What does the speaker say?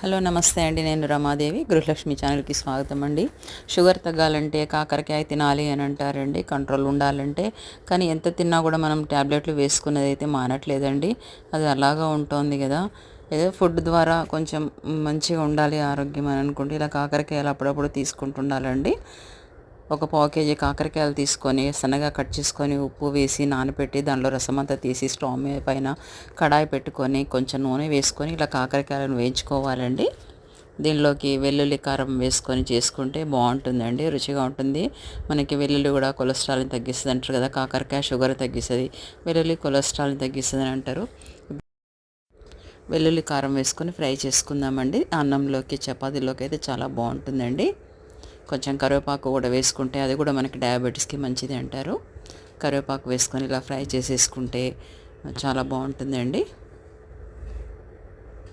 Hello నమస్తే అండి. నేను రమాదేవి, గృహలక్ష్మి ఛానల్కి స్వాగతం అండి. షుగర్ తగ్గాలంటే కాకరకాయ తినాలి అని అంటారండి, కంట్రోల్ ఉండాలంటే. కానీ ఎంత తిన్నా కూడా మనం ట్యాబ్లెట్లు వేసుకునేది అయితే మానట్లేదండి. అది అలాగా ఉంటుంది కదా. ఏదో ఫుడ్ ద్వారా కొంచెం మంచిగా ఉండాలి ఆరోగ్యం అని అనుకుంటే ఇలా కాకరకాయలు అప్పుడప్పుడు తీసుకుంటుండాలండి. ఒక పావు కేజీ కాకరకాయలు తీసుకొని సన్నగా కట్ చేసుకొని ఉప్పు వేసి నానబెట్టి దానిలో రసం అంతా తీసి స్టవ్ పైన కడాయి పెట్టుకొని కొంచెం నూనె వేసుకొని ఇలా కాకరకాయలను వేయించుకోవాలండి. దీనిలోకి వెల్లుల్లి కారం వేసుకొని చేసుకుంటే బాగుంటుందండి, రుచిగా ఉంటుంది. మనకి వెల్లుల్లి కూడా కొలెస్ట్రాల్ని తగ్గిస్తుంది అంటారు కదా, కాకరకాయ షుగర్ తగ్గిస్తుంది, వెల్లుల్లి కొలెస్ట్రాల్ని తగ్గిస్తుంది అని అంటారు. వెల్లుల్లి కారం వేసుకొని ఫ్రై చేసుకుందామండి. అన్నంలోకి చపాతీలోకి అయితే చాలా బాగుంటుందండి. కొంచెం కరివేపాకు కూడా వేసుకుంటే అది కూడా మనకి డయాబెటీస్కి మంచిది అంటారు. కరివేపాకు వేసుకొని ఇలా ఫ్రై చేసేసుకుంటే చాలా బాగుంటుందండి.